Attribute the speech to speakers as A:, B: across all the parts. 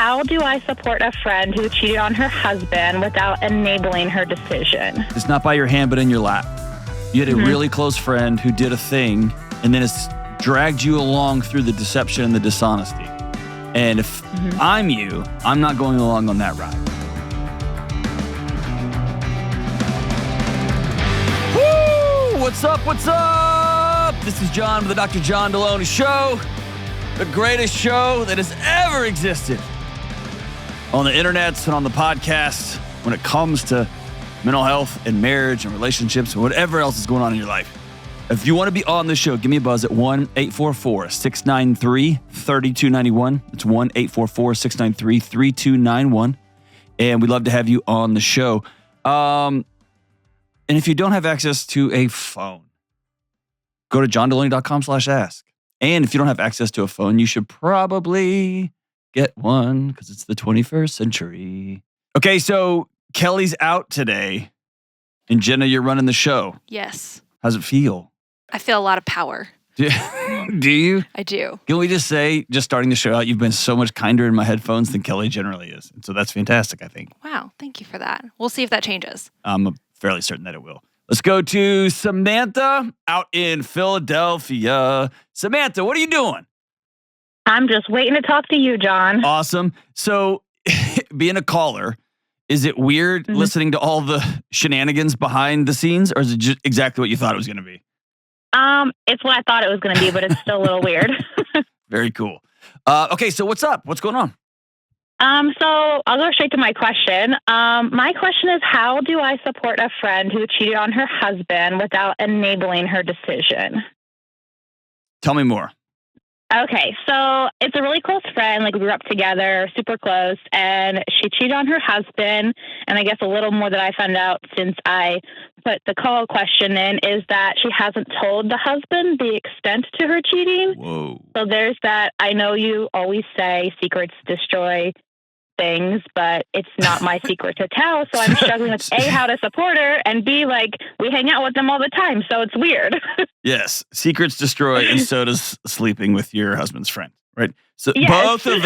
A: how do I support a friend who cheated on her husband without enabling her decision?
B: It's not by your hand, but in your lap. You had a really close friend who did a thing, and then it's dragged you along through the deception and the dishonesty. And if I'm you, I'm not going along on that ride. Woo! What's up? What's up? This is John with the Dr. John Delony Show, the greatest show that has ever existed on the internets and on the podcasts when it comes to mental health and marriage and relationships and whatever else is going on in your life. If you want to be on the show, give me a buzz at 1-844-693-3291. It's 1-844-693-3291. And we'd love to have you on the show. And if you don't have access to a phone, go to johndelony.com/ask. And if you don't have access to a phone, you should probably get one because it's the 21st century. Okay, so Kelly's out today. And Jenna, you're running the show.
C: Yes.
B: How's it feel?
C: I feel a lot of power.
B: Do you?
C: I do.
B: Can we just say, just starting the show out, you've been so much kinder in my headphones than Kelly generally is. And so that's fantastic, I think.
C: Wow. Thank you for that. We'll see if that changes.
B: I'm fairly certain that it will. Let's go to Samantha out in Philadelphia. Samantha, what are you doing?
A: I'm just waiting to talk to you, John.
B: Awesome. So being a caller, is it weird listening to all the shenanigans behind the scenes, or is it just exactly what you thought it was going to be?
A: It's what I thought it was going to be, but it's still a little weird.
B: Very cool. Okay, so what's up? What's going on?
A: So I'll go straight to my question. My question is, how do I support a friend who cheated on her husband without enabling her decision?
B: Tell me more.
A: Okay, so it's a really close friend. Like, we grew up together, super close, and she cheated on her husband. And I guess a little more that I found out since I put the call question in is that she hasn't told the husband the extent to her cheating.
B: Whoa.
A: So there's that. I know you always say secrets destroy things, but it's not my secret to tell. So I'm struggling with A, how to support her, and B, like, we hang out with them all the time. So it's weird.
B: Yes. Secrets destroy, and so does sleeping with your husband's friend, right? So
A: Yes.
B: both of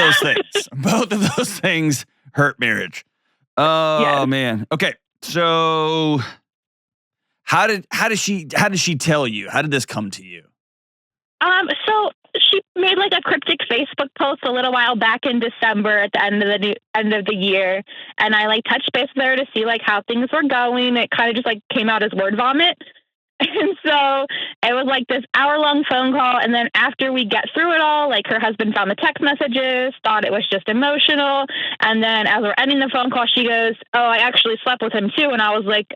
B: those things hurt marriage. Oh,
A: Yes.
B: man. Okay. So how did she tell you? How did this come to you?
A: So she made like a cryptic Facebook post a little while back in December at the end of the year, and I like touched base with her to see like how things were going. It kind of just like came out as word vomit, and so it was like this hour-long phone call. And then after we get through it all, like, her husband found the text messages, thought it was just emotional, and then as we're ending the phone call, she goes, "Oh, I actually slept with him too," and I was like,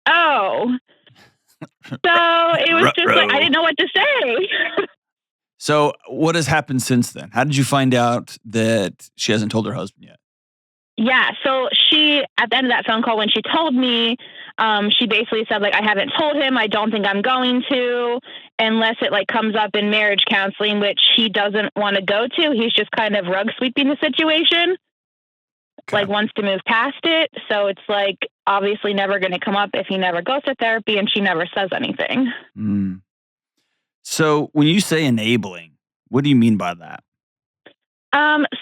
A: "Oh." So it was just like I didn't know what to say.
B: So what has happened since then? How did you find out that she hasn't told her husband yet?
A: Yeah, so she, at the end of that phone call, when she told me, she basically said, like, I haven't told him, I don't think I'm going to, unless it, like, comes up in marriage counseling, which he doesn't want to go to. He's just kind of rug sweeping the situation, like, wants to move past it. So it's, like, obviously never going to come up if he never goes to therapy and she never says anything.
B: So when you say enabling, what do you mean by that?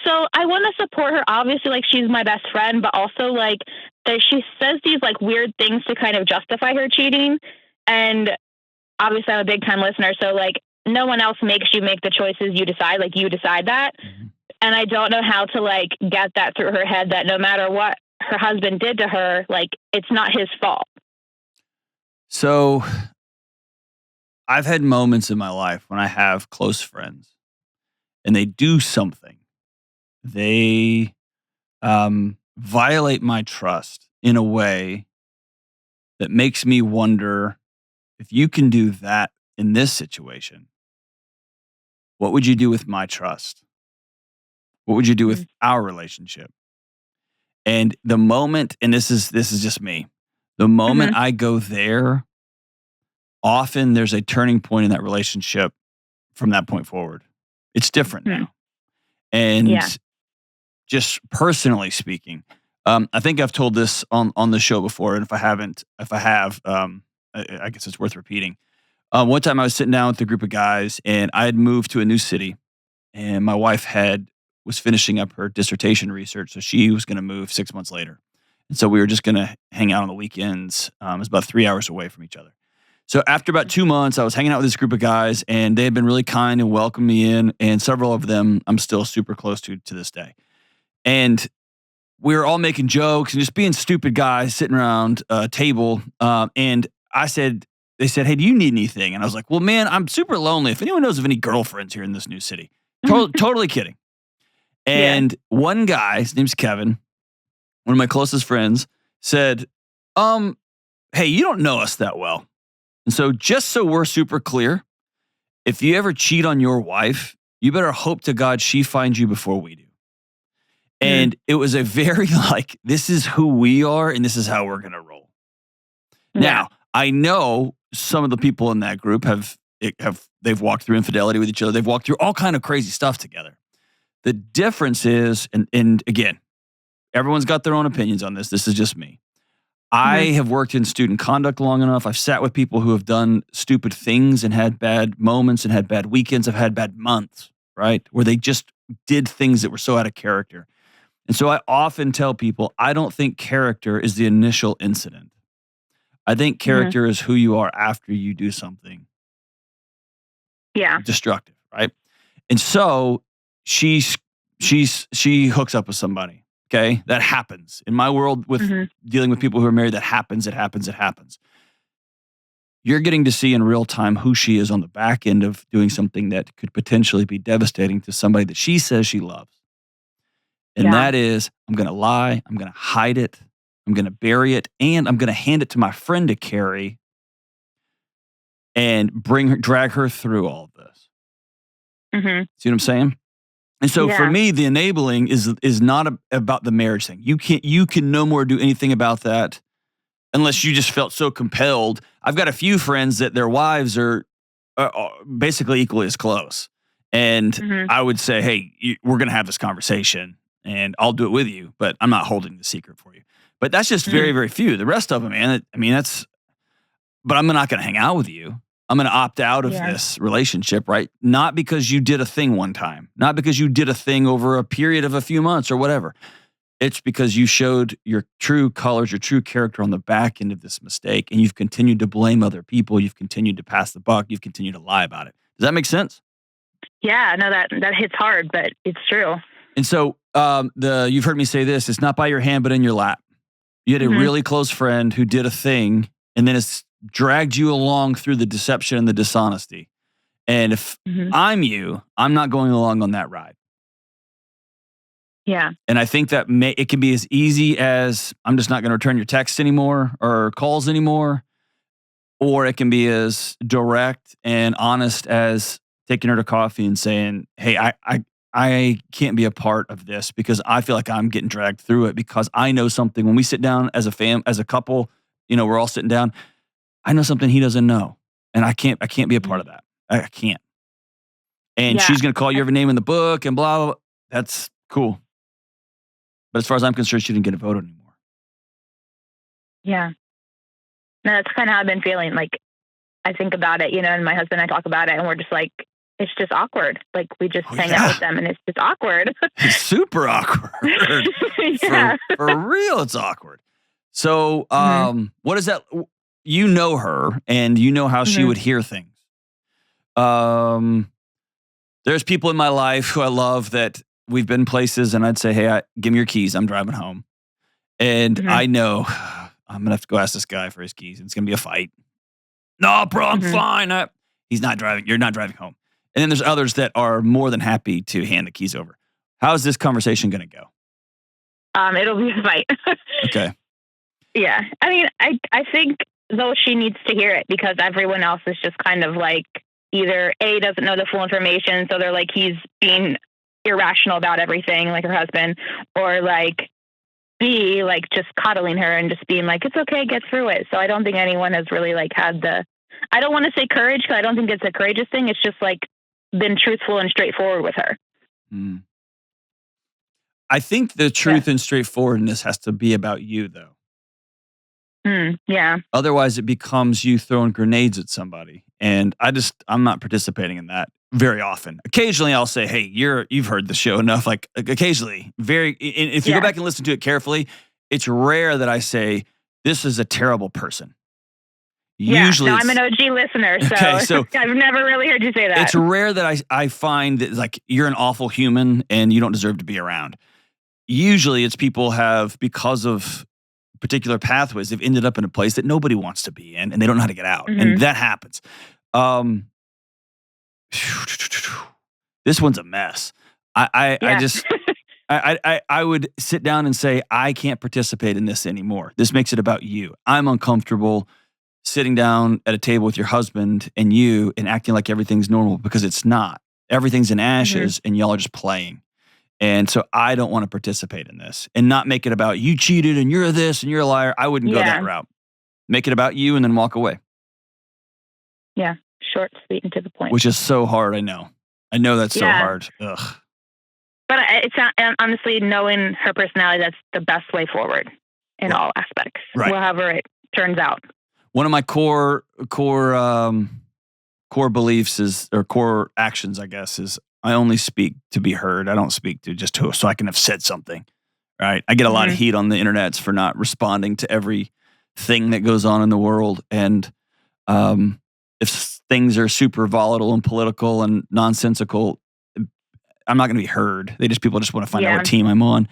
A: So I want to support her. Obviously, like, she's my best friend, but also, like, she says these like weird things to kind of justify her cheating. And obviously I'm a big time listener. So like, no one else makes you make the choices you decide, like, you decide that. And I don't know how to like get that through her head that no matter what her husband did to her, like, it's not his fault.
B: So I've had moments in my life when I have close friends and they do something. They violate my trust in a way that makes me wonder, if you can do that in this situation, what would you do with my trust? What would you do with our relationship? And the moment, and this is just me, the moment I go there, often there's a turning point in that relationship from that point forward. It's different now. And just personally speaking, I think I've told this on the show before, and if I have, I guess it's worth repeating. One time I was sitting down with a group of guys, and I had moved to a new city, and my wife had was finishing up her dissertation research, so she was going to move 6 months later. And so we were just going to hang out on the weekends. It was about 3 hours away from each other. So after about 2 months, I was hanging out with this group of guys, and they had been really kind and welcomed me in, and several of them I'm still super close to this day. And we were all making jokes and just being stupid guys sitting around a table. And they said, hey, do you need anything? And I was like, well, man, I'm super lonely. If anyone knows of any girlfriends here in this new city. Totally kidding. And one guy, his name's Kevin, one of my closest friends, said, hey, you don't know us that well. And so just so we're super clear, if you ever cheat on your wife, you better hope to God she finds you before we do. And it was a very this is who we are and this is how we're going to roll. Yeah. Now, I know some of the people in that group they've walked through infidelity with each other. They've walked through all kind of crazy stuff together. The difference is, and again, everyone's got their own opinions on this. This is just me. I have worked in student conduct long enough. I've sat with people who have done stupid things and had bad moments and had bad weekends. I've had bad months, right? Where they just did things that were so out of character. And so I often tell people, I don't think character is the initial incident. I think character is who you are after you do something destructive, right? And so she hooks up with somebody. Okay, that happens in my world with dealing with people who are married. That happens. It happens. You're getting to see in real time who she is on the back end of doing something that could potentially be devastating to somebody that she says she loves. And that is, I'm going to lie. I'm going to hide it. I'm going to bury it, and I'm going to hand it to my friend to carry and drag her through all of this. See what I'm saying? And so for me, the enabling is not about the marriage thing. You can no more do anything about that unless you just felt so compelled. I've got a few friends that their wives are basically equally as close. And I would say, hey, we're going to have this conversation and I'll do it with you, but I'm not holding the secret for you. But that's just very, very few. The rest of them, man, but I'm not going to hang out with you. I'm going to opt out of this relationship, right? Not because you did a thing one time, not because you did a thing over a period of a few months or whatever. It's because you showed your true colors, your true character on the back end of this mistake, and you've continued to blame other people. You've continued to pass the buck. You've continued to lie about it. Does that make sense?
A: Yeah, no, that hits hard, but it's true.
B: And so you've heard me say this, it's not by your hand, but in your lap. You had a really close friend who did a thing, and then it's dragged you along through the deception and the dishonesty. And if I'm you, I'm not going along on that ride.
A: Yeah.
B: And I think that it can be as easy as I'm just not going to return your texts anymore or calls anymore. Or it can be as direct and honest as taking her to coffee and saying, hey, I can't be a part of this because I feel like I'm getting dragged through it because I know something. When we sit down as a couple, we're all sitting down. I know something he doesn't know, and I can't be a part of that. I can't. And she's going to call you every name in the book and blah, blah, blah. That's cool. But as far as I'm concerned, she didn't get a vote anymore.
A: Yeah. No, that's kind of how I've been feeling. Like, I think about it, and my husband and I talk about it, and we're just like, it's just awkward. Like, we just hang out with them, and it's just awkward.
B: It's super awkward. For real, it's awkward. So, what is that? You know her, and you know how she would hear things. There's people in my life who I love that we've been places, and I'd say, hey, give me your keys. I'm driving home. And I know I'm going to have to go ask this guy for his keys, and it's going to be a fight. No, bro, I'm fine. He's not driving. You're not driving home. And then there's others that are more than happy to hand the keys over. How's this conversation going to go?
A: It'll be a fight.
B: Okay.
A: Yeah. I mean, I think, though, she needs to hear it because everyone else is just kind of like either A, doesn't know the full information, so they're like he's being irrational about everything, like her husband, or like B, like just coddling her and just being like, it's okay, get through it. So I don't think anyone has really like had I don't want to say courage because I don't think it's a courageous thing. It's just like been truthful and straightforward with her.
B: I think the truth and straightforwardness has to be about you, though.
A: Yeah.
B: Otherwise, it becomes you throwing grenades at somebody. And I'm not participating in that. very often. Occasionally I'll say, hey, you've heard the show enough. Like occasionally, if you go back and listen to it carefully, it's rare that I say, this is a terrible person. Usually
A: I'm an OG listener, so I've never really heard you say that.
B: It's rare that I find that like you're an awful human and you don't deserve to be around. Usually it's people have, because of particular pathways, they've ended up in a place that nobody wants to be in and they don't know how to get out. And that happens. This one's a mess. I would sit down and say, I can't participate in this anymore. This makes it about you. I'm uncomfortable sitting down at a table with your husband and you and acting like everything's normal, because it's not. Everything's in ashes and y'all are just playing. And so I don't want to participate in this and not make it about you cheated and you're this and you're a liar. I wouldn't go that route. Make it about you and then walk away.
A: Yeah. Short, sweet, and to the point.
B: Which is so hard, I know. I know that's so hard. Ugh.
A: But it's not, honestly, knowing her personality, that's the best way forward in all aspects, however it turns out.
B: One of my core beliefs is, or core actions, I guess, is I only speak to be heard. I don't speak to just so I can have said something, right? I get a lot of heat on the internets for not responding to every thing that goes on in the world. And if things are super volatile and political and nonsensical, I'm not going to be heard. People just want to find out what team I'm on.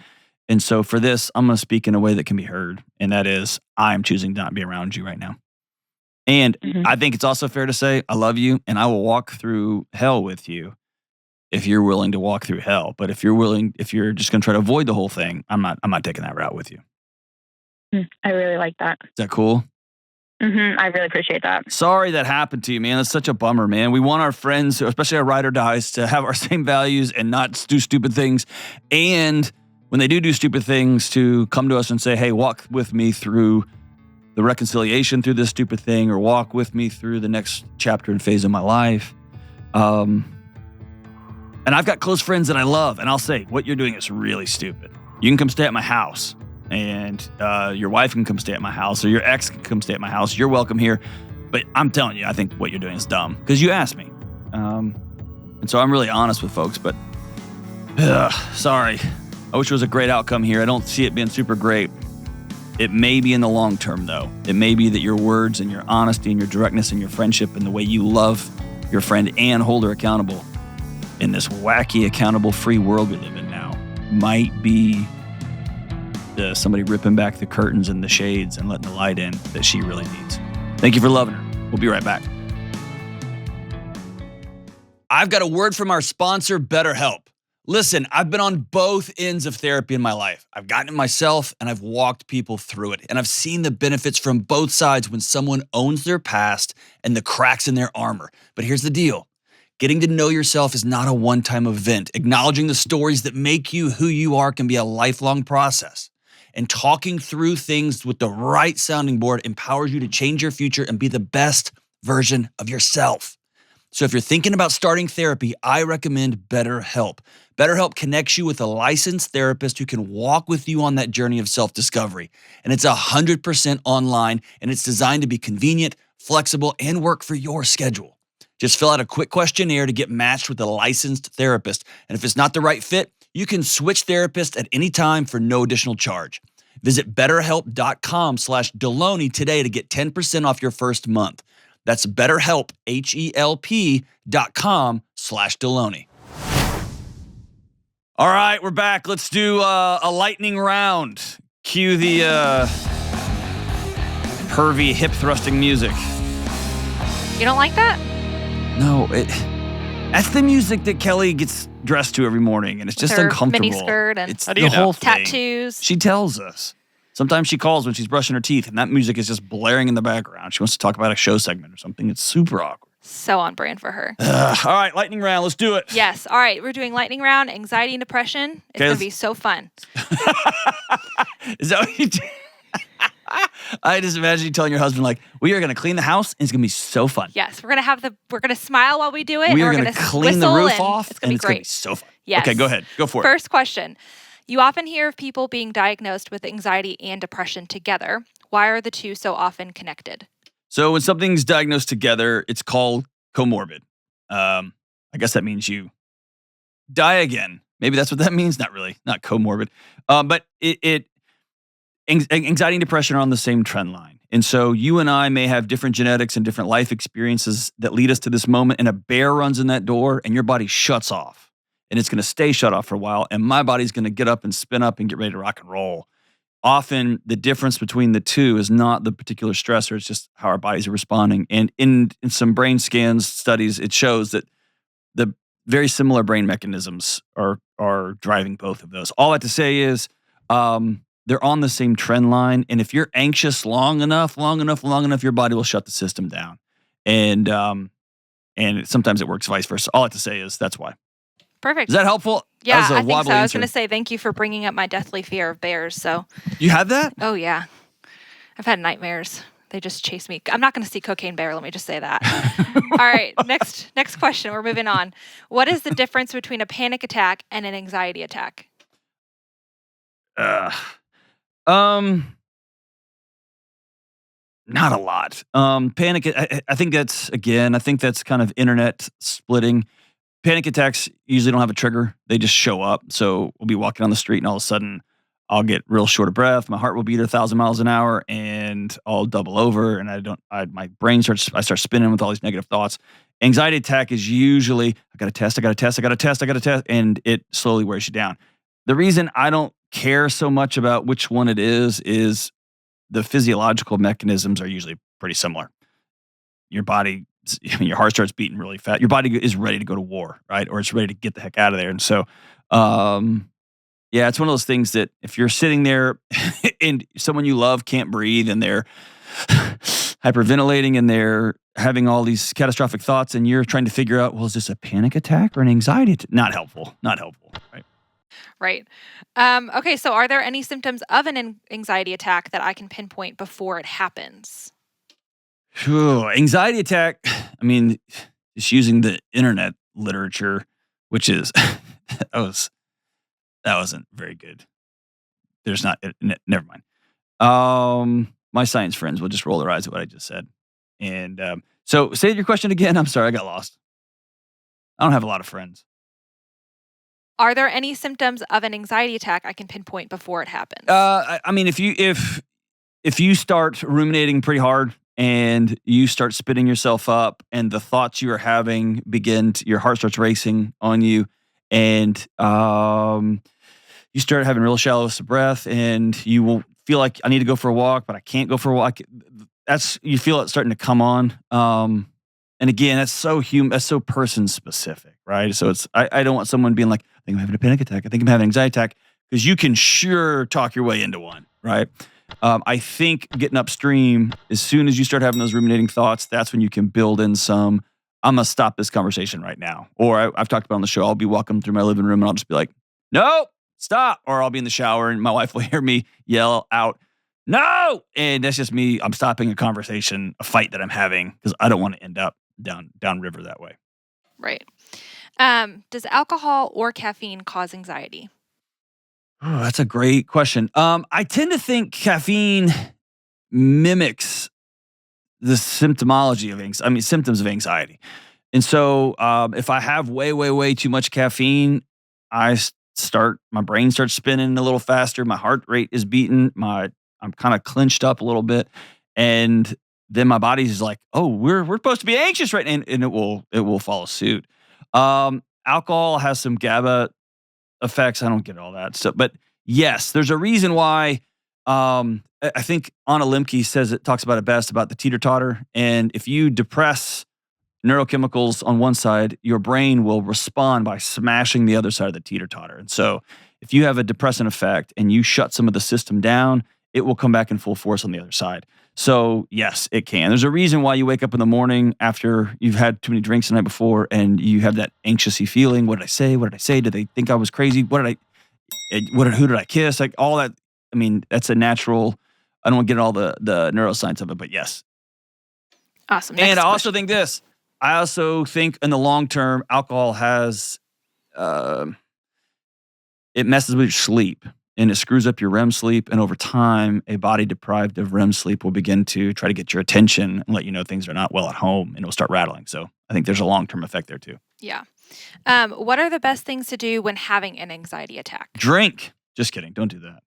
B: And so for this, I'm going to speak in a way that can be heard. And that is, I'm choosing to not be around you right now. And I think it's also fair to say, I love you and I will walk through hell with you if you're willing to walk through hell. But if you're just going to try to avoid the whole thing, I'm not taking that route with you.
A: I really like that.
B: Is that cool?
A: I really appreciate that.
B: Sorry that happened to you, man. That's such a bummer, man. We want our friends, especially our ride or dies, to have our same values and not do stupid things. And when they do stupid things, to come to us and say, hey, walk with me through the reconciliation through this stupid thing, or walk with me through the next chapter and phase of my life. And I've got close friends that I love, and I'll say, what you're doing is really stupid. You can come stay at my house, and your wife can come stay at my house, or your ex can come stay at my house. You're welcome here. But I'm telling you, I think what you're doing is dumb, because you asked me. And so I'm really honest with folks, but sorry. I wish it was a great outcome here. I don't see it being super great. It may be in the long term, though. It may be that your words and your honesty and your directness and your friendship and the way you love your friend and hold her accountable in this wacky, accountable, free world we live in now might be somebody ripping back the curtains and the shades and letting the light in that she really needs. Thank you for loving her. We'll be right back. I've got a word from our sponsor, BetterHelp. Listen, I've been on both ends of therapy in my life. I've gotten it myself and I've walked people through it. And I've seen the benefits from both sides when someone owns their past and the cracks in their armor. But here's the deal. Getting to know yourself is not a one-time event. Acknowledging the stories that make you who you are can be a lifelong process. And talking through things with the right sounding board empowers you to change your future and be the best version of yourself. So if you're thinking about starting therapy, I recommend BetterHelp. BetterHelp connects you with a licensed therapist who can walk with you on that journey of self-discovery. And it's 100% online, and it's designed to be convenient, flexible, and work for your schedule. Just fill out a quick questionnaire to get matched with a licensed therapist. And if it's not the right fit, you can switch therapists at any time for no additional charge. Visit betterhelp.com/Delony today to get 10% off your first month. That's BetterHelp, HELP.com/Delony. All right, we're back. Let's do a lightning round. Cue the pervy hip-thrusting music.
C: You don't like that?
B: No, that's the music that Kelly gets dressed to every morning, and it's just uncomfortable.
C: Mini skirt and
B: it's the whole thing.
C: Tattoos.
B: She tells us. Sometimes she calls when she's brushing her teeth, and that music is just blaring in the background. She wants to talk about a show segment or something. It's super awkward.
C: So on brand for her.
B: All right, lightning round. Let's do it.
C: Yes. All right, we're doing lightning round, anxiety and depression. It's going to be so fun.
B: Is that what you do? I just imagine you telling your husband, like, we are going to clean the house, and it's going to be so fun.
C: Yes, we're going to smile while we do it.
B: We are going to clean the roof off,
C: and
B: it's going to be so fun.
C: Yes.
B: Okay, go ahead. Go for it.
C: First question. You often hear of people being diagnosed with anxiety and depression together. Why are the two so often connected?
B: So when something's diagnosed together, it's called comorbid. I I guess that means you die again. Maybe that's what that means. Not really, not comorbid. But anxiety and depression are on the same trend line. And so you and I may have different genetics and different life experiences that lead us to this moment, and a bear runs in that door and your body shuts off. And it's going to stay shut off for a while, and my body's going to get up and spin up and get ready to rock and roll. Often the difference between the two is not the particular stressor, it's just how our bodies are responding. And in some brain scans studies, it shows that the very similar brain mechanisms are driving both of those. All I have to say is they're on the same trend line. And if you're anxious long enough, your body will shut the system down. And sometimes it works vice versa. All I have to say is that's why.
C: Perfect.
B: Is that helpful?
C: Yeah,
B: That was a
C: I think so.
B: wobbly
C: I was
B: answer.
C: going to say thank you for bringing up my deathly fear of bears. So,
B: You have that?
C: oh yeah, I've had nightmares. They just chase me. I'm not going to see Cocaine Bear. Let me just say that. All right, next question. We're moving on. What is the difference between a panic attack and an anxiety attack?
B: Not a lot. Panic. I think that's kind of internet splitting. Panic attacks usually don't have a trigger; they just show up. So we'll be walking on the street, and all of a sudden, I'll get real short of breath. My heart will beat at 1,000 miles an hour, and I'll double over, and my brain I start spinning with all these negative thoughts. Anxiety attack is usually I got to test, and it slowly wears you down. The reason I don't care so much about which one it is the physiological mechanisms are usually pretty similar. Your body, your heart starts beating really fast. Your body is ready to go to war, right? Or it's ready to get the heck out of there. And so, yeah, it's one of those things that if you're sitting there and someone you love can't breathe and they're hyperventilating and they're having all these catastrophic thoughts and you're trying to figure out, well, is this a panic attack or an anxiety attack? Not helpful, right?
C: Right. Okay, so are there any symptoms of an anxiety attack that I can pinpoint before it happens?
B: Anxiety attack, I mean, just using the internet literature, which is, that wasn't very good. There's not, never mind. My science friends will just roll their eyes at what I just said. And so say your question again. I'm sorry, I got lost. I don't have a lot of friends.
C: Are there any symptoms of an anxiety attack I can pinpoint before it happens?
B: I mean, if you start ruminating pretty hard and you start spitting yourself up and the thoughts you are having your heart starts racing on you, and you start having real shallowness of breath, and you will feel like I need to go for a walk, but I can't go for a walk. You feel it starting to come on. And again, that's so person specific, right? So I don't want someone being like, I think I'm having a panic attack. I think I'm having an anxiety attack, because you can sure talk your way into one, right? I think getting upstream, as soon as you start having those ruminating thoughts, that's when you can build in some, I'm going to stop this conversation right now. Or I've talked about on the show, I'll be walking through my living room and I'll just be like, no, stop. Or I'll be in the shower and my wife will hear me yell out, no. And that's just me. I'm stopping a conversation, a fight that I'm having, because I don't want to end up down river that way.
C: Right. Does alcohol or caffeine cause anxiety?
B: Oh, that's a great question. I tend to think caffeine mimics the symptoms of anxiety. And so if I have way, way, way too much caffeine, my brain starts spinning a little faster. My heart rate is beating. I'm kind of clenched up a little bit. And then my body's like, oh, we're supposed to be anxious right now. And it will follow suit. Alcohol has some GABA effects. I don't get all that stuff, but yes, there's a reason why. I think Anna Lembke talks about it best about the teeter-totter. And if you depress neurochemicals on one side, your brain will respond by smashing the other side of the teeter-totter. And so if you have a depressant effect and you shut some of the system down, it will come back in full force on the other side. So yes, it can. There's a reason why you wake up in the morning after you've had too many drinks the night before and you have that anxiousy feeling. What did I say? What did I say? Did they think I was crazy? Who did I kiss? Like all that. I mean, that's a natural, I don't want to get all the neuroscience of it, but yes.
C: Awesome.
B: And I also think this. I also think in the long term, alcohol has, it messes with your sleep and it screws up your REM sleep. And over time, a body deprived of REM sleep will begin to try to get your attention and let you know things are not well at home, and it'll start rattling. So I think there's a long-term effect there too.
C: Yeah. What are the best things to do when having an anxiety attack?
B: Drink. Just kidding. Don't do that.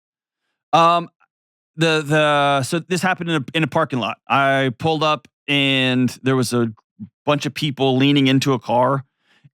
B: So this happened in a parking lot. I pulled up and there was a bunch of people leaning into a car,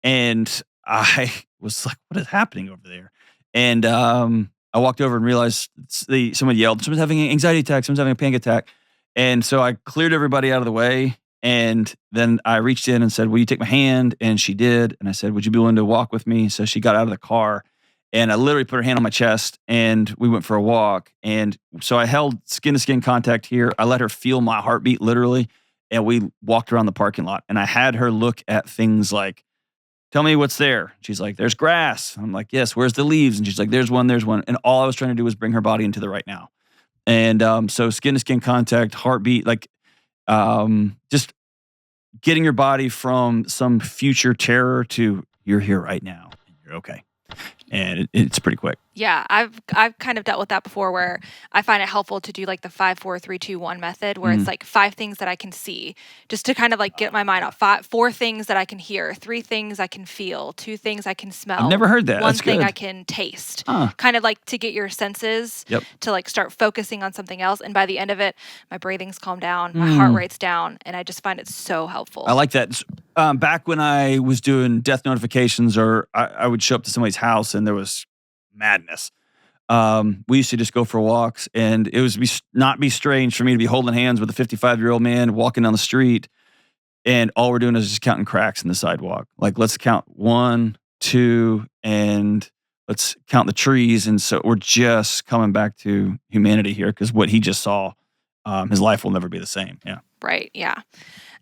B: and I was like, "What is happening over there?" And I walked over and realized someone yelled, "Someone's having an anxiety attack. Someone's having a panic attack." And so I cleared everybody out of the way, and then I reached in and said, "Will you take my hand?" And she did. And I said, "Would you be willing to walk with me?" So she got out of the car. And I literally put her hand on my chest and we went for a walk. And so I held skin to skin contact here. I let her feel my heartbeat literally. And we walked around the parking lot. And I had her look at things like, "Tell me what's there." She's like, "There's grass." I'm like, "Yes, where's the leaves?" And she's like, "There's one, there's one." And all I was trying to do was bring her body into the right now. And so skin to skin contact, heartbeat, like just getting your body from some future terror to you're here right now. And you're okay. And it's pretty quick.
C: Yeah, I've kind of dealt with that before, where I find it helpful to do like the 5, 4, 3, 2, 1 method, where it's like 5 things that I can see, just to kind of like get my mind off. 4 things that I can hear, 3 things I can feel, 2 things I can smell.
B: I've never heard that.
C: 1
B: That's
C: thing
B: good.
C: I can taste.
B: Huh.
C: Kind of like to get your senses to like start focusing on something else. And by the end of it, my breathing's calmed down, my heart rate's down, and I just find it so helpful.
B: I like that. Back when I was doing death notifications, or I would show up to somebody's house and there was madness. We used to just go for walks, and it was not be strange for me to be holding hands with a 55-year-old man walking down the street, and all we're doing is just counting cracks in the sidewalk. Like, let's count 1, 2, and let's count the trees. And so we're just coming back to humanity here, because what he just saw, his life will never be the same. Yeah.
C: Right. Yeah.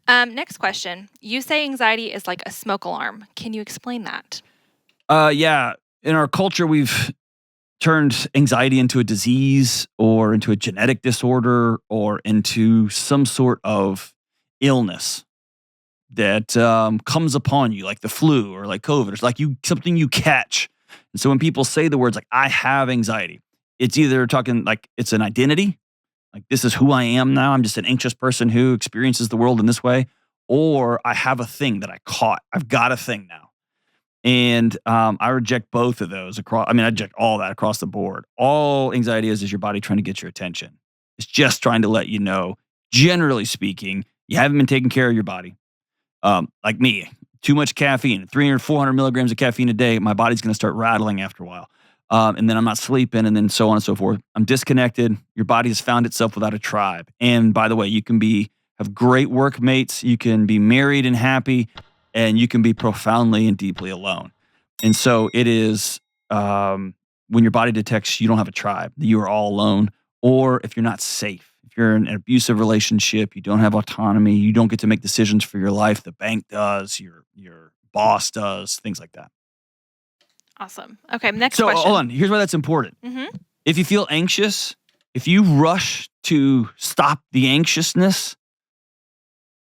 C: Next question. You say anxiety is like a smoke alarm. Can you explain that?
B: Yeah. In our culture, we've turned anxiety into a disease or into a genetic disorder or into some sort of illness that comes upon you, like the flu or like COVID. It's like something you catch. And so when people say the words like, "I have anxiety," it's either talking like it's an identity, like this is who I am now. I'm just an anxious person who experiences the world in this way. Or I have a thing that I caught. I've got a thing now. And I reject both of those I reject all that across the board. All anxiety is your body trying to get your attention. It's just trying to let you know, generally speaking, you haven't been taking care of your body. Like me, too much caffeine, 300, 400 milligrams of caffeine a day, my body's going to start rattling after a while. And then I'm not sleeping, and then so on and so forth. I'm disconnected. Your body has found itself without a tribe. And by the way, you can have great workmates. You can be married and happy, and you can be profoundly and deeply alone. And so it is when your body detects you don't have a tribe, that you are all alone, or if you're not safe. If you're in an abusive relationship, you don't have autonomy, you don't get to make decisions for your life. The bank does, your boss does, things like that.
C: Awesome. Okay, next question.
B: So hold on. Here's why that's important. If you feel anxious, if you rush to stop the anxiousness,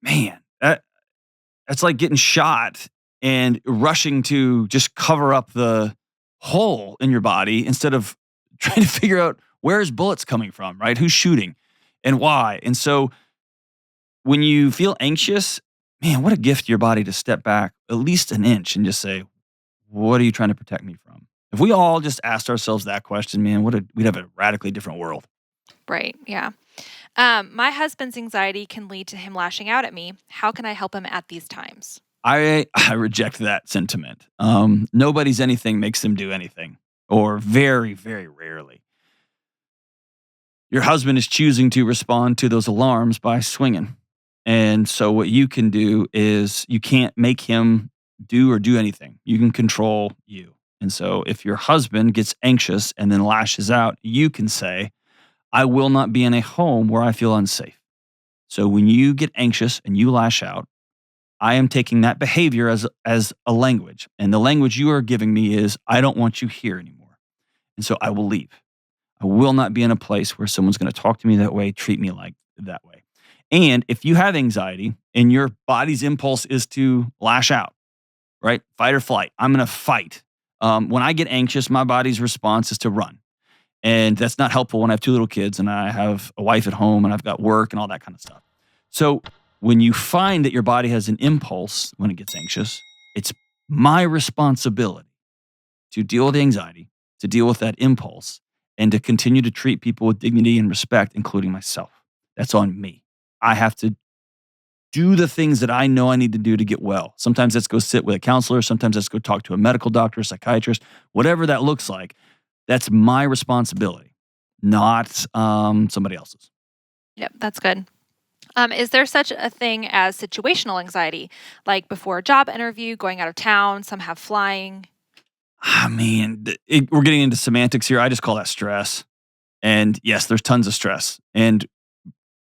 B: man, that's like getting shot and rushing to just cover up the hole in your body instead of trying to figure out where's bullets coming from, right? Who's shooting and why? And so when you feel anxious, man, what a gift to your body to step back at least an inch and just say, what are you trying to protect me from? If we all just asked ourselves that question, man, we'd have a radically different world.
C: Right. Yeah. My husband's anxiety can lead to him lashing out at me. How can I help him at these times?
B: I reject that sentiment. Nobody's anything makes them do anything, or very, very rarely. Your husband is choosing to respond to those alarms by swinging. And so what you can do is you can't make him do anything. You can control you. And so if your husband gets anxious and then lashes out, you can say, "I will not be in a home where I feel unsafe." So when you get anxious and you lash out, I am taking that behavior as a language. And the language you are giving me is, "I don't want you here anymore. And so I will leave. I will not be in a place where someone's going to talk to me that way, treat me like that way." And if you have anxiety and your body's impulse is to lash out, right? Fight or flight. I'm going to fight. When I get anxious, my body's response is to run. And that's not helpful when I have 2 little kids and I have a wife at home and I've got work and all that kind of stuff. So when you find that your body has an impulse when it gets anxious, it's my responsibility to deal with anxiety, to deal with that impulse, and to continue to treat people with dignity and respect, including myself. That's on me. I have to do the things that I know I need to do to get well. Sometimes let's go sit with a counselor. Sometimes let's go talk to a medical doctor, psychiatrist, whatever that looks like. That's my responsibility, not somebody else's.
C: Yep, that's good. Is there such a thing as situational anxiety, like before a job interview, going out of town? Some have flying.
B: I mean, we're getting into semantics here. I just call that stress. And yes, there's tons of stress. And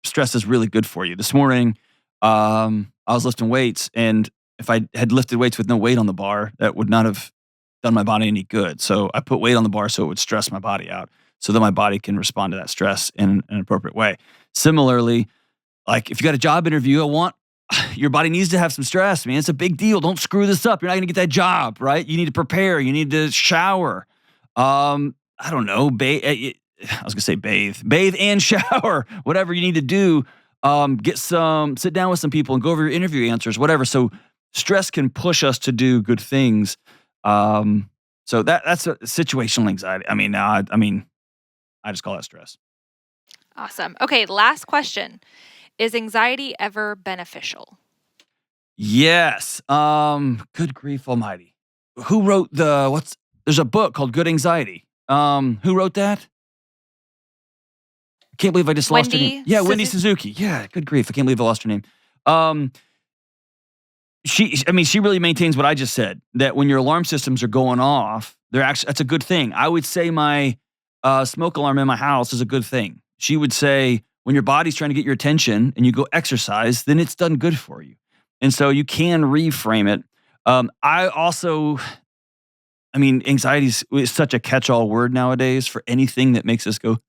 B: stress is really good for you. This morning, I was lifting weights, and if I had lifted weights with no weight on the bar, that would not have done my body any good. So I put weight on the bar so it would stress my body out, so that my body can respond to that stress in an appropriate way. Similarly, like if you got a job interview, your body needs to have some stress, man. It's a big deal. Don't screw this up. You're not going to get that job, right? You need to prepare. You need to shower. I don't know. I was going to say bathe and shower, whatever you need to do. Sit down with some people and go over your interview answers, whatever. So stress can push us to do good things. So that's a situational anxiety. I just call that stress.
C: Awesome. Okay, last question. Is anxiety ever beneficial?
B: Yes. Good grief almighty. Who wrote there's a book called Good Anxiety. Who wrote that? I can't believe I just lost her name. Yeah, Wendy Suzuki. Yeah, good grief. I can't believe I lost her name. She really maintains what I just said, that when your alarm systems are going off, that's a good thing. I would say my smoke alarm in my house is a good thing. She would say when your body's trying to get your attention and you go exercise, then it's done good for you. And so you can reframe it. Anxiety is such a catch-all word nowadays for anything that makes us go,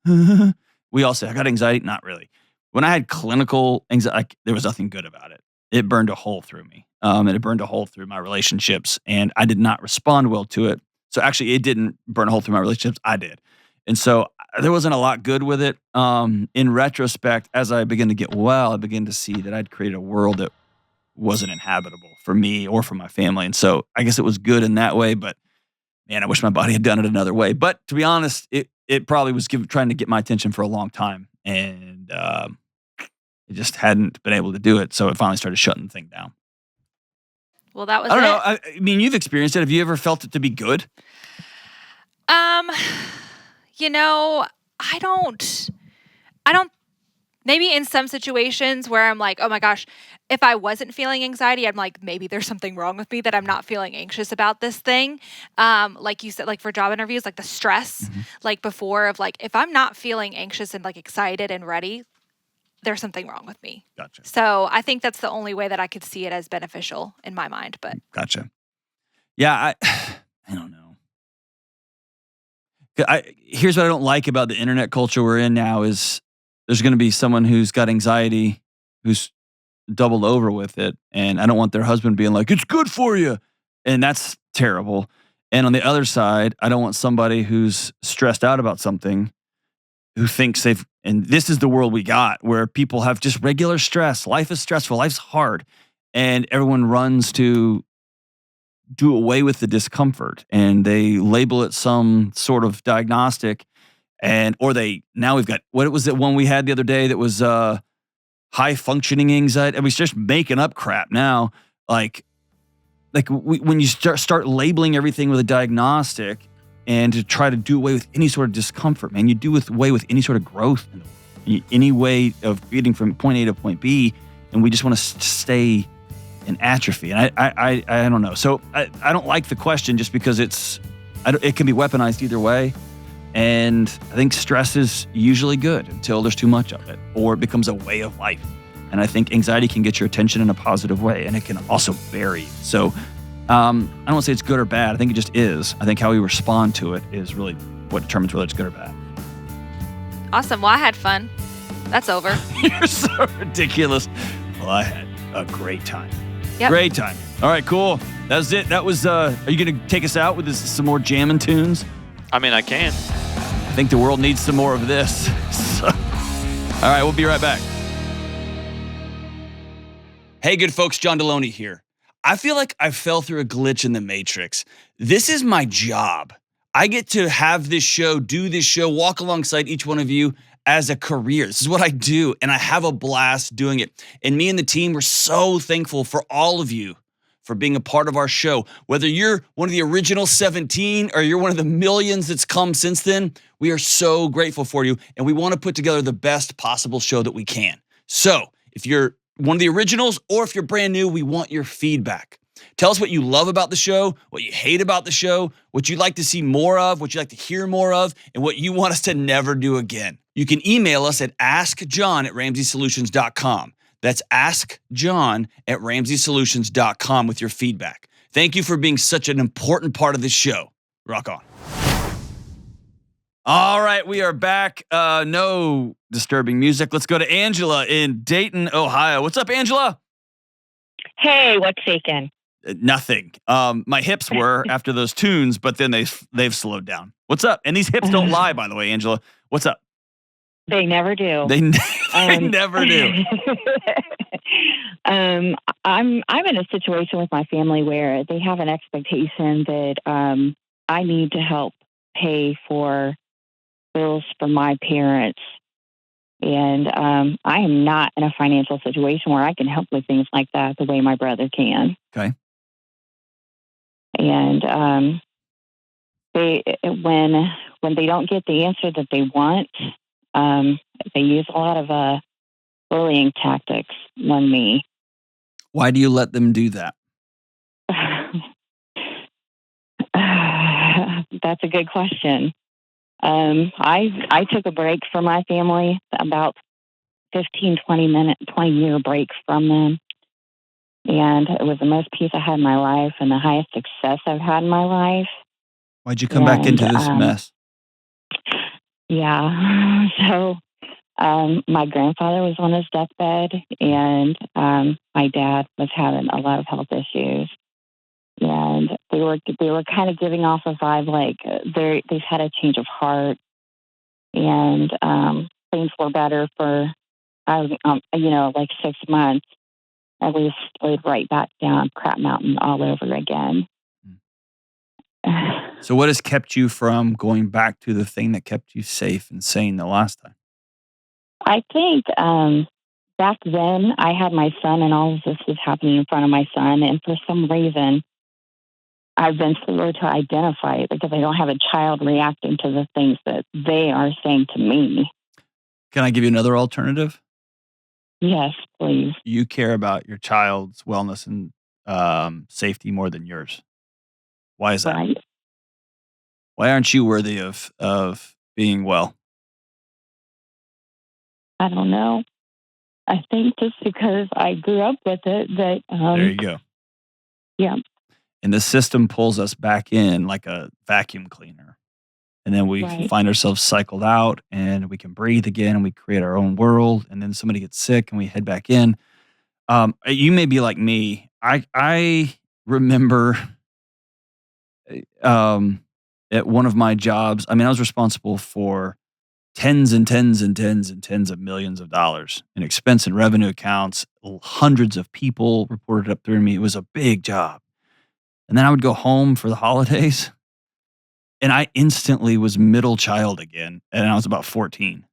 B: we all say, I got anxiety. Not really. When I had clinical anxiety, there was nothing good about it. It burned a hole through me. And it burned a hole through my relationships, and I did not respond well to it. So actually, it didn't burn a hole through my relationships. I did. And so there wasn't a lot good with it. In retrospect, as I began to get well, I began to see that I'd created a world that wasn't inhabitable for me or for my family. And so I guess it was good in that way, but man, I wish my body had done it another way. But to be honest, it probably was trying to get my attention for a long time, and it just hadn't been able to do it. So it finally started shutting the thing down.
C: Well, that was
B: I don't know. I mean, you've experienced it. Have you ever felt it to be good?
C: I don't, maybe in some situations where I'm like, oh my gosh, if I wasn't feeling anxiety, I'm like, maybe there's something wrong with me that I'm not feeling anxious about this thing. Like you said, like for job interviews, like the stress, like before of like, if I'm not feeling anxious and like excited and ready, there's something wrong with me.
B: Gotcha.
C: So I think that's the only way that I could see it as beneficial in my mind, but.
B: Gotcha. Yeah, I don't know. Here's what I don't like about the internet culture we're in now is there's going to be someone who's got anxiety, who's doubled over with it, and I don't want their husband being like, it's good for you, and that's terrible. And on the other side, I don't want somebody who's stressed out about something who thinks and this is the world we got, where people have just regular stress. Life is stressful. Life's hard. And everyone runs to do away with the discomfort, and they label it some sort of diagnostic, now we've got, what was it one we had the other day that was high functioning anxiety? And we're just making up crap now. When you start labeling everything with a diagnostic and to try to do away with any sort of discomfort, man, you do away with any sort of growth, any way of getting from point A to point B, and we just want to stay in atrophy. And I don't know. So I don't like the question just because it can be weaponized either way. And I think stress is usually good until there's too much of it, or it becomes a way of life. And I think anxiety can get your attention in a positive way, and it can also bury you. So I don't want to say it's good or bad. I think it just is. I think how we respond to it is really what determines whether it's good or bad.
C: Awesome. Well, I had fun. That's over.
B: You're so ridiculous. Well, I had a great time.
C: Yep.
B: Great time. All right, cool. That was it. That was, are you going to take us out with some more jamming tunes?
D: I mean, I can.
B: I think the world needs some more of this. So, all right, we'll be right back. Hey, good folks, John Delony here. I feel like I fell through a glitch in the matrix. This is my job. I get to have this show, do this show, walk alongside each one of you as a career. This is what I do, and I have a blast doing it. And me and the team, we're so thankful for all of you for being a part of our show. Whether you're one of the original 17 or you're one of the millions that's come since then, we are so grateful for you, and we want to put together the best possible show that we can. So if you're one of the originals or if you're brand new, we want your feedback. Tell us what you love about the show, what you hate about the show, what you'd like to see more of, what you'd like to hear more of, and what you want us to never do again. You can email us at askjohn@ramseysolutions.com. That's askjohn@ramseysolutions.com with your feedback. Thank you for being such an important part of this show. Rock on. All right, we are back. No disturbing music. Let's go to Angela in Dayton, Ohio. What's up, Angela?
D: Hey, what's shaking?
B: Nothing. My hips were after those tunes, but then they've slowed down. What's up? And these hips don't lie, by the way, Angela. What's up?
D: They never do.
B: They never do.
D: I'm in a situation with my family where they have an expectation that I need to help pay for bills for my parents. And I am not in a financial situation where I can help with things like that the way my brother can.
B: Okay.
D: And when they don't get the answer that they want, they use a lot of bullying tactics on me.
B: Why do you let them do that?
D: That's a good question. I took a break from my family, about 20-year break from them. And it was the most peace I had in my life and the highest success I've had in my life.
B: Why'd you come back into this mess?
D: Yeah. So my grandfather was on his deathbed, and my dad was having a lot of health issues. And they were kind of giving off a vibe like they've had a change of heart, and things were better for like 6 months. And we slid right back down Crap Mountain all over again.
B: So what has kept you from going back to the thing that kept you safe and sane the last time?
D: I think back then I had my son, and all of this was happening in front of my son. And for some reason, I've been slower to identify it because I don't have a child reacting to the things that they are saying to me.
B: Can I give you another alternative?
D: Yes, please.
B: You care about your child's wellness and safety more than yours. Why is that?
D: Right.
B: Why aren't you worthy of being well?
D: I don't know. I think just because I grew up with it that...
B: there you go.
D: Yeah.
B: And the system pulls us back in like a vacuum cleaner. And then we find ourselves cycled out, and we can breathe again, and we create our own world. And then somebody gets sick, and we head back in. You may be like me. I remember at one of my jobs, I was responsible for tens and tens and tens and tens of millions of dollars in expense and revenue accounts. Hundreds of people reported up through me. It was a big job. And then I would go home for the holidays, and I instantly was middle child again, and I was about 14.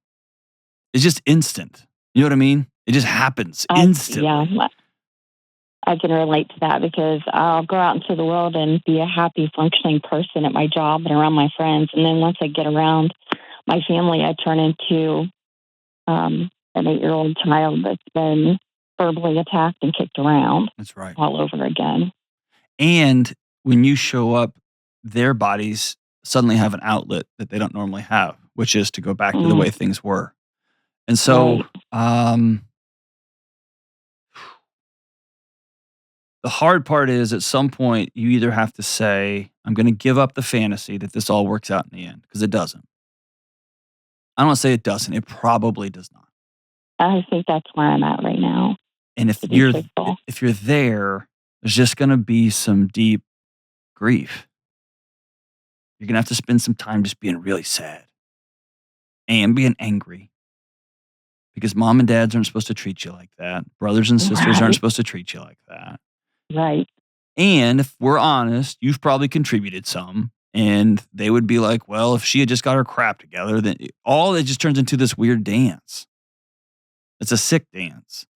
B: It's just instant. You know what I mean? It just happens instantly.
D: Yeah, I can relate to that because I'll go out into the world and be a happy, functioning person at my job and around my friends. And then once I get around my family, I turn into an 8-year-old child that's been verbally attacked and kicked around.
B: That's right.
D: All over again.
B: And when you show up, their bodies suddenly have an outlet that they don't normally have, which is to go back to the way things were. And so the hard part is at some point you either have to say, I'm going to give up the fantasy that this all works out in the end, because it doesn't. I don't want to say it doesn't. It probably does not.
D: I think that's where I'm at right now.
B: And if you're there, there's just going to be some deep grief. You're going to have to spend some time just being really sad and being angry, because mom and dads aren't supposed to treat you like that. Brothers and sisters aren't supposed to treat you like that.
D: Right.
B: And if we're honest, you've probably contributed some. And they would be like, well, if she had just got her crap together, then all it just turns into this weird dance. It's a sick dance.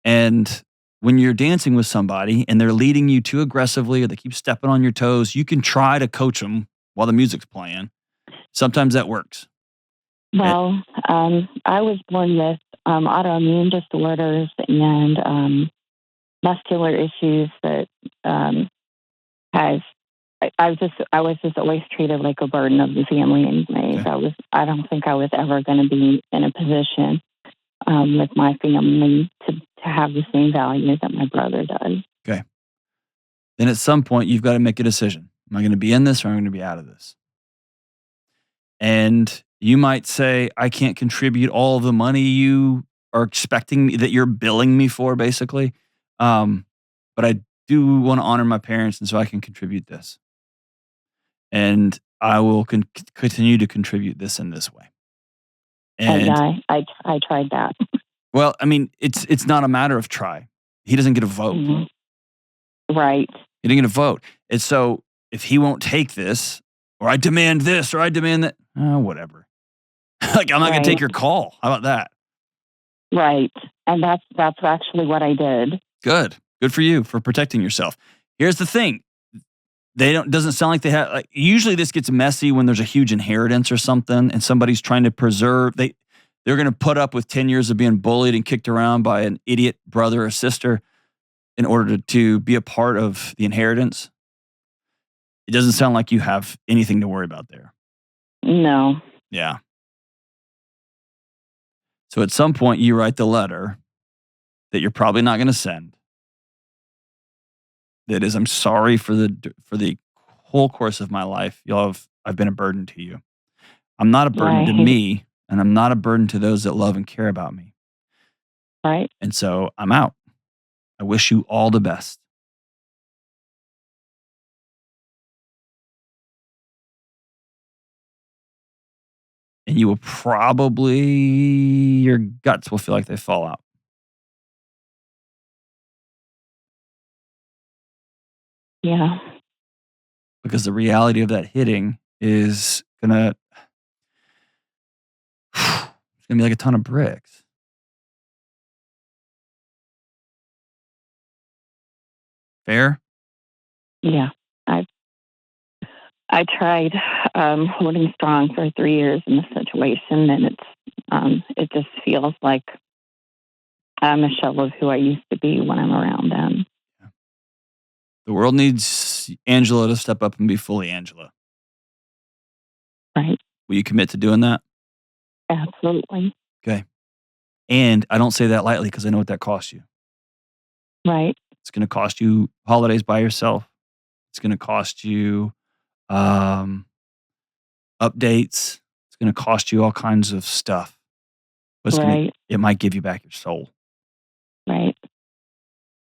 B: And when you're dancing with somebody and they're leading you too aggressively or they keep stepping on your toes, you can try to coach them while the music's playing. Sometimes that works.
D: Well, I was born with autoimmune disorders and muscular issues that has. I was just always treated like a burden of the family anyways.
B: Okay.
D: I don't think I was ever going to be in a position with my family to have the same value that my brother does.
B: Okay. Then at some point, you've got to make a decision. Am I going to be in this or am I going to be out of this? And you might say, I can't contribute all of the money you are expecting me, that you're billing me for, basically. But I do want to honor my parents, and so I can contribute this. And I will continue to contribute this in this way. And
D: I tried that.
B: Well, I mean, it's not a matter of try. He doesn't get a vote.
D: Mm-hmm. Right.
B: He didn't get a vote. And so if he won't take this, or I demand this, or I demand that, whatever. Like, I'm not going to take your call. How about that?
D: Right. And that's actually what I did.
B: Good. Good for you for protecting yourself. Here's the thing. Doesn't sound like they have, like, usually this gets messy when there's a huge inheritance or something and somebody's trying to preserve, they're going to put up with 10 years of being bullied and kicked around by an idiot brother or sister in order to be a part of the inheritance. It doesn't sound like you have anything to worry about there.
D: No.
B: Yeah. So at some point you write the letter that you're probably not going to send. That is, I'm sorry for the whole course of my life. I've been a burden to you. I'm not a burden to me, and I'm not a burden to those that love and care about me.
D: Right.
B: And so I'm out. I wish you all the best. And you will probably, your guts will feel like they fall out.
D: Yeah.
B: Because the reality of that hitting is it's gonna be like a ton of bricks. Fair?
D: Yeah. I tried holding strong for 3 years in this situation, and it just feels like I'm a shell of who I used to be when I'm around them.
B: The world needs Angela to step up and be fully Angela.
D: Right.
B: Will you commit to doing that?
D: Absolutely.
B: Okay. And I don't say that lightly because I know what that costs you.
D: Right.
B: It's going to cost you holidays by yourself. It's going to cost you updates. It's going to cost you all kinds of stuff. But it might give you back your soul.
D: Right.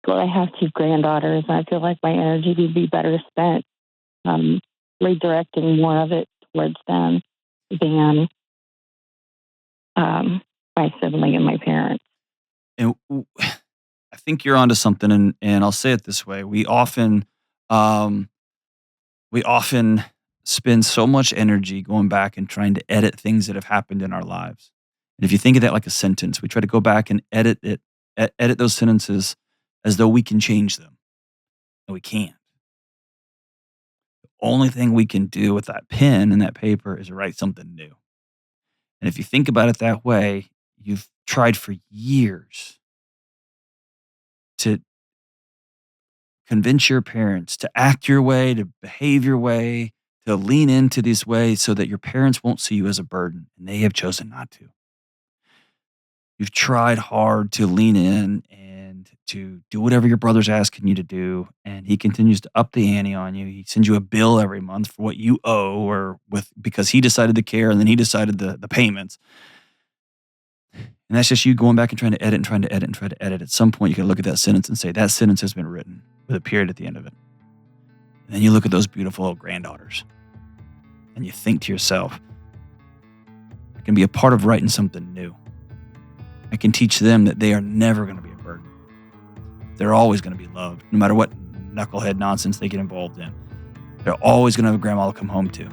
D: Well, I have 2 granddaughters, and I feel like my energy would be better spent redirecting more of it towards them than my sibling and my parents.
B: And I think you're onto something, and I'll say it this way: we often spend so much energy going back and trying to edit things that have happened in our lives. And if you think of that like a sentence, we try to go back and edit those sentences as though we can change them, and we can't. The only thing we can do with that pen and that paper is write something new. And if you think about it that way, you've tried for years to convince your parents to act your way, to behave your way, to lean into these ways so that your parents won't see you as a burden, and they have chosen not to. You've tried hard to lean in and to do whatever your brother's asking you to do, and he continues to up the ante on you. He sends you a bill every month for what you owe because he decided the care and then he decided the payments. And that's just you going back and trying to edit and trying to edit and try to edit. At some point, you can look at that sentence and say, that sentence has been written with a period at the end of it. And then you look at those beautiful old granddaughters and you think to yourself, I can be a part of writing something new. I can teach them that they are never going to be a burden. They're always going to be loved, no matter what knucklehead nonsense they get involved in. They're always going to have a grandma to come home to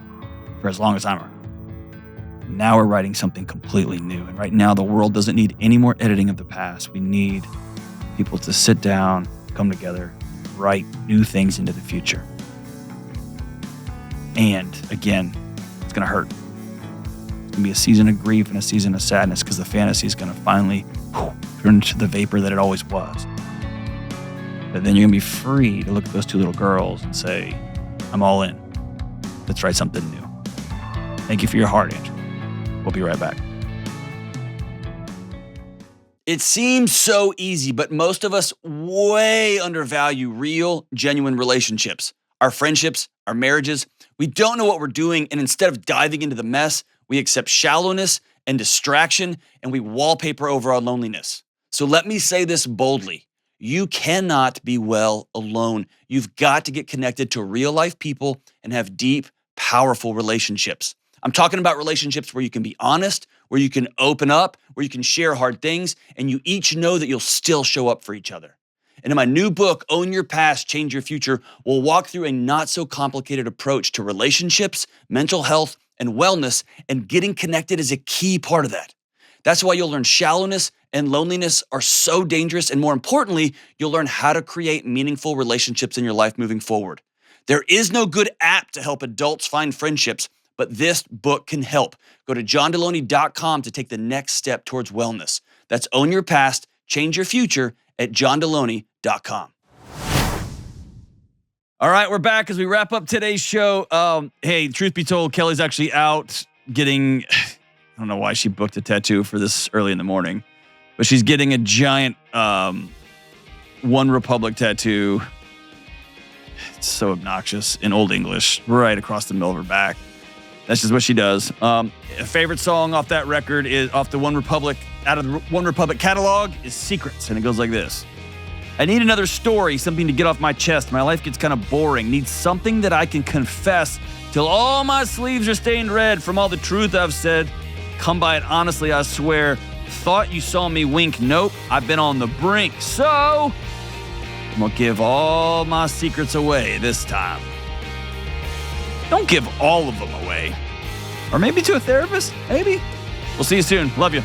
B: for as long as I'm around. Now we're writing something completely new. And right now, the world doesn't need any more editing of the past. We need people to sit down, come together, write new things into the future. And again, it's going to hurt. It's going to be a season of grief and a season of sadness because the fantasy is going to finally turn into the vapor that it always was. But then you're going to be free to look at those two little girls and say, I'm all in. Let's write something new. Thank you for your heart, Andrew. We'll be right back. It seems so easy, but most of us way undervalue real, genuine relationships. Our friendships, our marriages. We don't know what we're doing, and instead of diving into the mess, we accept shallowness and distraction, and we wallpaper over our loneliness. So let me say this boldly. You cannot be well alone. You've got to get connected to real-life people and have deep, powerful relationships. I'm talking about relationships where you can be honest, where you can open up, where you can share hard things, and you each know that you'll still show up for each other. And in my new book, Own Your Past, Change Your Future, we'll walk through a not-so-complicated approach to relationships, mental health, and wellness, and getting connected is a key part of that. That's why you'll learn shallowness and loneliness are so dangerous, and more importantly, you'll learn how to create meaningful relationships in your life moving forward. There is no good app to help adults find friendships, but this book can help. Go to johndelony.com to take the next step towards wellness. That's Own Your Past, Change Your Future at johndelony.com. All right, we're back as we wrap up today's show. Hey, truth be told, Kelly's actually out getting, I don't know why she booked a tattoo for this early in the morning, but she's getting a giant One Republic tattoo. It's so obnoxious in Old English, right across the middle of her back. That's just what she does. A favorite song off that record is off the One Republic, out of the One Republic catalog, is Secrets, and it goes like this. I need another story, something to get off my chest. My life gets kind of boring. Need something that I can confess till all my sleeves are stained red from all the truth I've said. Come by it honestly, I swear. Thought you saw me wink. Nope, I've been on the brink. So I'm gonna give all my secrets away this time. Don't give all of them away. Or maybe to a therapist, maybe. We'll see you soon. Love you.